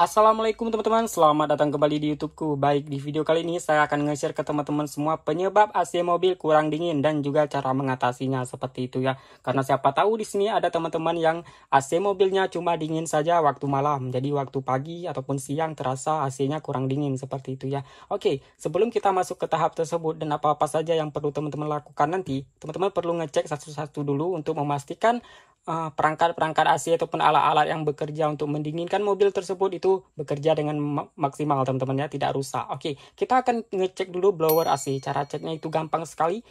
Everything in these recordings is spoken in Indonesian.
Assalamualaikum teman-teman, selamat datang kembali di YouTubeku. Baik, di video kali ini saya akan nge-share ke teman-teman semua penyebab AC mobil kurang dingin dan juga cara mengatasinya seperti itu ya. Karena siapa tahu di sini ada teman-teman yang AC mobilnya cuma dingin saja waktu malam. Jadi waktu pagi ataupun siang terasa AC-nya kurang dingin seperti itu ya. Oke, sebelum kita masuk ke tahap tersebut dan apa-apa saja yang perlu teman-teman lakukan nanti, teman-teman perlu ngecek satu-satu dulu untuk memastikan perangkat-perangkat AC ataupun alat-alat yang bekerja untuk mendinginkan mobil tersebut itu bekerja dengan maksimal teman-teman ya, tidak rusak. Oke, kita akan ngecek dulu blower AC. Cara ceknya itu gampang sekali.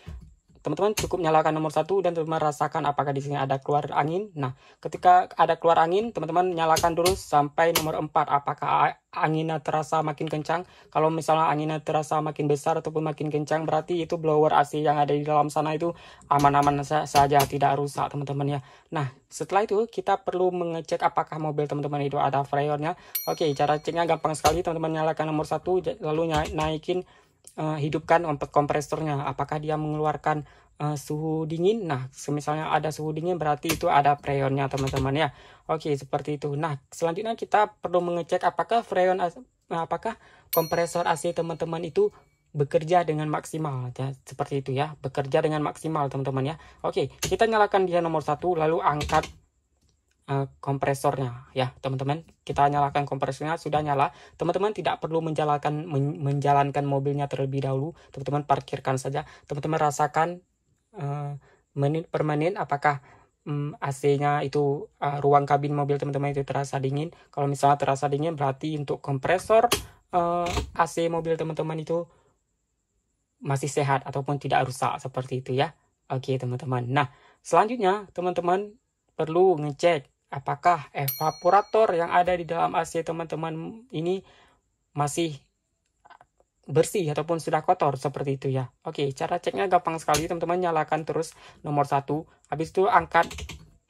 Teman-teman cukup nyalakan nomor 1 dan teman-teman rasakan apakah di sini ada keluar angin. Nah, ketika ada keluar angin, teman-teman nyalakan dulu sampai nomor 4. Apakah anginnya terasa makin kencang? Kalau misalnya anginnya terasa makin besar ataupun makin kencang, berarti itu blower AC yang ada di dalam sana itu aman-aman saja, tidak rusak teman-teman ya. Nah, setelah itu kita perlu mengecek apakah mobil teman-teman itu ada freonnya. Oke, cara ceknya gampang sekali. Teman-teman nyalakan nomor 1, lalu naikin, hidupkan kompresornya. Apakah dia mengeluarkan suhu dingin? Nah, misalnya ada suhu dingin berarti itu ada freonnya teman-teman ya. Oke, seperti itu. Nah, selanjutnya kita perlu mengecek apakah apakah kompresor AC teman-teman itu bekerja dengan maksimal ya, seperti itu ya, bekerja dengan maksimal teman-teman ya. Oke, kita nyalakan dia nomor 1 lalu angkat kompresornya ya teman-teman. Kita nyalakan kompresornya, sudah nyala, teman-teman tidak perlu menjalankan mobilnya terlebih dahulu. Teman-teman parkirkan saja, teman-teman rasakan menit per menit apakah AC-nya itu ruang kabin mobil teman-teman itu terasa dingin. Kalau misalnya terasa dingin berarti untuk kompresor AC mobil teman-teman itu masih sehat ataupun tidak rusak seperti itu ya. Oke teman-teman, nah selanjutnya teman-teman perlu ngecek apakah evaporator yang ada di dalam AC teman-teman ini masih bersih ataupun sudah kotor seperti itu ya. Oke, cara ceknya gampang sekali teman-teman. Nyalakan terus nomor 1, habis itu angkat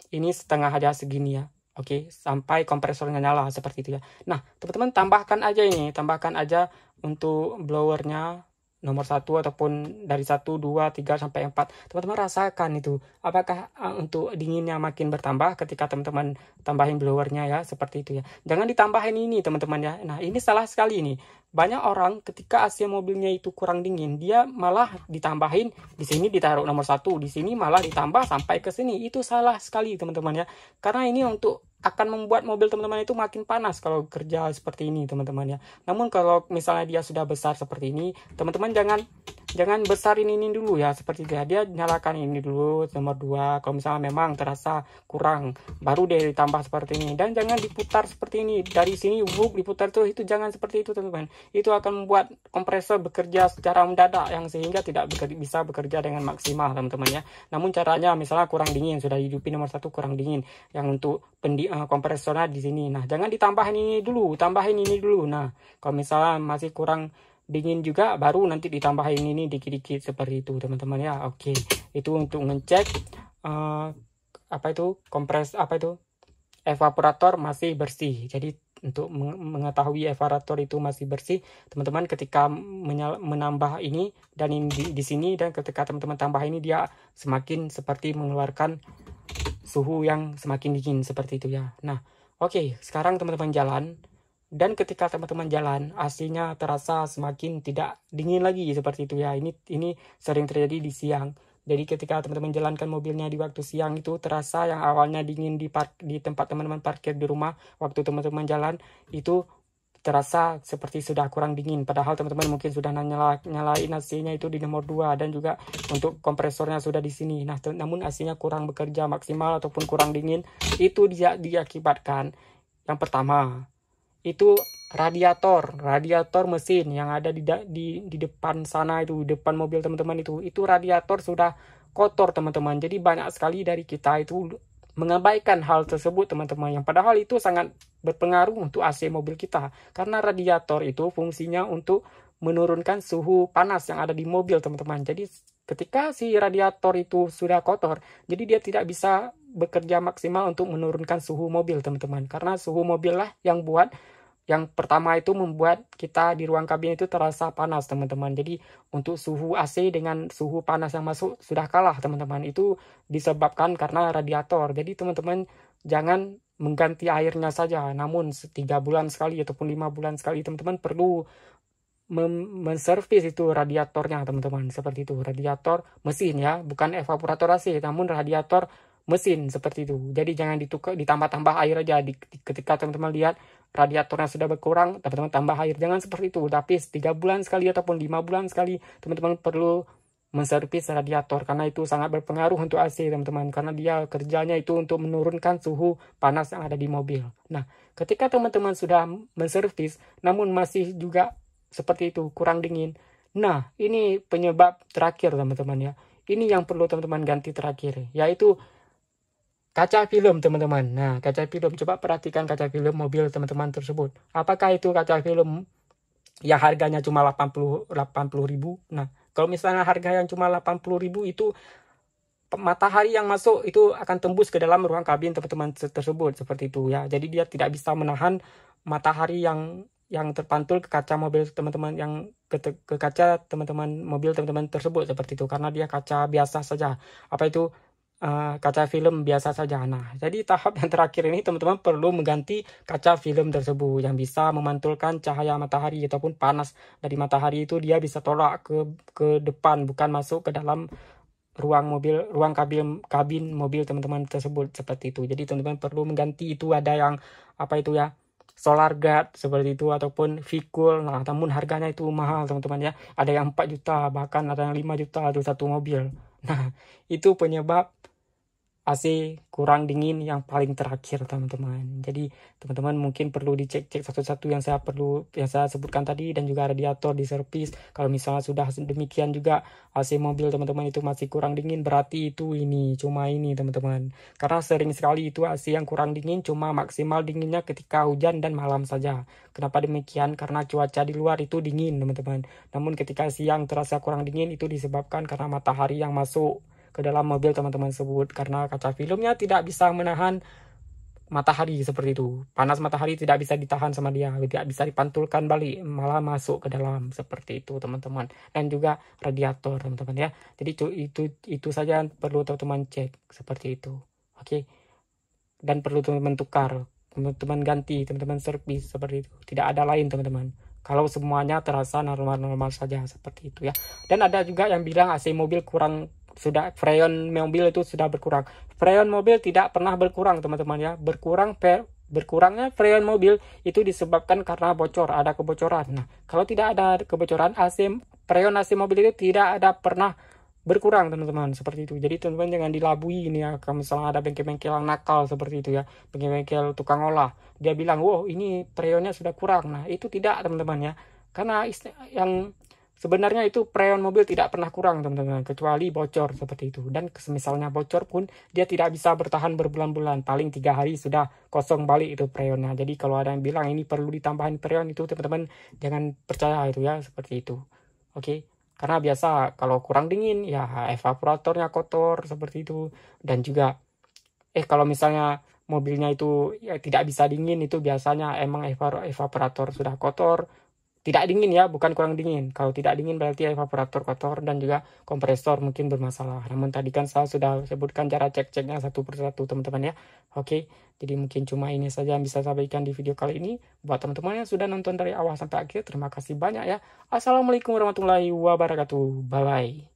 ini setengah aja segini ya. Oke, sampai kompresornya nyala seperti itu ya. Nah, teman-teman tambahkan aja untuk blowernya nomor 1 ataupun dari 1, 2, 3 sampai 4. Teman-teman rasakan itu apakah untuk dinginnya makin bertambah ketika teman-teman tambahin blowernya ya, seperti itu ya. Jangan ditambahin ini teman-teman ya. Nah, ini salah sekali ini. Banyak orang ketika AC mobilnya itu kurang dingin, dia malah ditambahin di sini ditaruh nomor 1, di sini malah ditambah sampai ke sini. Itu salah sekali teman-teman ya. Karena ini untuk akan membuat mobil teman-teman itu makin panas kalau kerja seperti ini teman-teman ya. Namun kalau misalnya dia sudah besar seperti ini, teman-teman jangan besarin ini dulu ya, seperti itu ya. Dia nyalakan ini dulu nomor 2. Kalau misalnya memang terasa kurang, baru deh ditambah seperti ini. Dan jangan diputar seperti ini. Dari sini diputar tuh, itu jangan seperti itu teman-teman. Itu akan membuat kompresor bekerja secara mendadak yang sehingga tidak bisa bekerja dengan maksimal teman-teman ya. Namun caranya misalnya kurang dingin, sudah hidupin nomor 1 kurang dingin, yang untuk kompresornya di sini. Nah, jangan ditambahin ini dulu, tambahin ini dulu. Nah, kalau misalnya masih kurang dingin juga, baru nanti ditambahin ini dikit-dikit seperti itu teman-teman ya. Oke, itu untuk ngecek evaporator masih bersih. Jadi untuk mengetahui evaporator itu masih bersih, teman-teman ketika menambah ini dan ini di sini, dan ketika teman-teman tambah ini dia semakin seperti mengeluarkan suhu yang semakin dingin seperti itu ya. Nah, oke, sekarang teman-teman jalan, dan ketika teman-teman jalan AC-nya terasa semakin tidak dingin lagi seperti itu ya. Ini sering terjadi di siang. Jadi ketika teman-teman jalankan mobilnya di waktu siang itu terasa yang awalnya dingin di tempat teman-teman parkir di rumah, waktu teman-teman jalan itu terasa seperti sudah kurang dingin, padahal teman-teman mungkin sudah nyalain AC-nya itu di nomor 2 dan juga untuk kompresornya sudah di sini. Nah, namun AC-nya kurang bekerja maksimal ataupun kurang dingin, itu diakibatkan yang pertama itu radiator mesin yang ada di depan sana, itu depan mobil teman-teman itu radiator sudah kotor teman-teman. Jadi banyak sekali dari kita itu mengabaikan hal tersebut teman-teman, yang padahal itu sangat berpengaruh untuk AC mobil kita, karena radiator itu fungsinya untuk menurunkan suhu panas yang ada di mobil teman-teman. Jadi ketika si radiator itu sudah kotor, jadi dia tidak bisa bekerja maksimal untuk menurunkan suhu mobil teman-teman, karena suhu mobil lah yang pertama itu membuat kita di ruang kabin itu terasa panas teman-teman. Jadi untuk suhu AC dengan suhu panas yang masuk sudah kalah teman-teman. Itu disebabkan karena radiator. Jadi teman-teman jangan mengganti airnya saja. Namun 3 bulan sekali ataupun 5 bulan sekali teman-teman perlu menservis itu radiatornya teman-teman, seperti itu. Radiator mesin ya, bukan evaporator AC, namun radiator mesin seperti itu. Jadi jangan ditambah-tambah air aja. Ketika teman-teman lihat radiatornya sudah berkurang, teman-teman tambah air. Jangan seperti itu. Tapi 3 bulan sekali ataupun 5 bulan sekali teman-teman perlu menservis radiator, karena itu sangat berpengaruh untuk AC teman-teman, karena dia kerjanya itu untuk menurunkan suhu panas yang ada di mobil. Nah, ketika teman-teman sudah menservis namun masih juga seperti itu, kurang dingin. Nah, ini penyebab terakhir teman-teman ya. Ini yang perlu teman-teman ganti terakhir, yaitu kaca film teman-teman. Nah, kaca film, coba perhatikan kaca film mobil teman-teman tersebut. Apakah itu kaca film yang harganya cuma 80 ribu? Nah, kalau misalnya harga yang cuma 80 ribu itu matahari yang masuk itu akan tembus ke dalam ruang kabin teman-teman tersebut seperti itu ya. Jadi dia tidak bisa menahan matahari yang terpantul ke kaca mobil teman-teman, yang ke kaca teman-teman mobil teman-teman tersebut seperti itu, karena dia kaca biasa saja. Apa itu kaca film biasa saja. Nah, jadi tahap yang terakhir ini teman-teman perlu mengganti kaca film tersebut yang bisa memantulkan cahaya matahari ataupun panas dari matahari itu dia bisa tolak ke depan, bukan masuk ke dalam ruang kabin mobil teman-teman tersebut seperti itu. Jadi teman-teman perlu mengganti itu, ada yang apa itu ya, solar guard seperti itu ataupun V-Cool. Nah, namun harganya itu mahal teman-teman ya. Ada yang 4 juta, bahkan ada yang 5 juta untuk satu mobil. Nah, itu penyebab AC kurang dingin yang paling terakhir teman-teman. Jadi teman-teman mungkin perlu dicek-cek satu-satu yang saya sebutkan tadi, dan juga radiator diservis. Kalau misalnya sudah demikian juga AC mobil teman-teman itu masih kurang dingin, berarti itu cuma ini teman-teman. Karena sering sekali itu AC yang kurang dingin cuma maksimal dinginnya ketika hujan dan malam saja. Kenapa demikian? Karena cuaca di luar itu dingin teman-teman. Namun ketika siang terasa kurang dingin itu disebabkan karena matahari yang masuk ke dalam mobil teman-teman tersebut, karena kaca filmnya tidak bisa menahan matahari seperti itu. Panas matahari tidak bisa ditahan sama dia, tidak bisa dipantulkan balik, malah masuk ke dalam seperti itu teman-teman. Dan juga radiator teman-teman ya. Jadi itu saja yang perlu teman-teman cek seperti itu. Oke. Dan perlu teman-teman tukar, teman-teman ganti, teman-teman servis seperti itu. Tidak ada lain teman-teman. Kalau semuanya terasa normal-normal saja seperti itu ya. Dan ada juga yang bilang AC mobil freon mobil itu sudah berkurang. Freon mobil tidak pernah berkurang teman-teman ya. Berkurangnya freon mobil itu disebabkan karena bocor, ada kebocoran. Nah, kalau tidak ada kebocoran, freon AC mobil itu tidak ada pernah berkurang teman-teman seperti itu. Jadi teman-teman jangan dilabui ini ya. Kalau misalnya ada bengkel-bengkel yang nakal seperti itu ya, bengkel-bengkel tukang olah, dia bilang wow ini freonnya sudah kurang. Nah, itu tidak teman-teman ya, karena yang sebenarnya itu freon mobil tidak pernah kurang teman-teman, kecuali bocor seperti itu. Dan misalnya bocor pun dia tidak bisa bertahan berbulan-bulan, paling 3 hari sudah kosong balik itu freonnya. Jadi kalau ada yang bilang ini perlu ditambahin freon, itu teman-teman jangan percaya itu ya, seperti itu. Oke. Karena biasa kalau kurang dingin ya evaporatornya kotor seperti itu. Dan juga kalau misalnya mobilnya itu ya tidak bisa dingin, itu biasanya emang evaporator sudah kotor. Tidak dingin ya, bukan kurang dingin. Kalau tidak dingin berarti evaporator kotor, dan juga kompresor mungkin bermasalah. Namun tadi kan saya sudah sebutkan cara cek-ceknya satu persatu teman-teman ya. Oke, jadi mungkin cuma ini saja yang bisa saya berikan di video kali ini. Buat teman-teman yang sudah nonton dari awal sampai akhir, terima kasih banyak ya. Assalamualaikum warahmatullahi wabarakatuh. Bye-bye.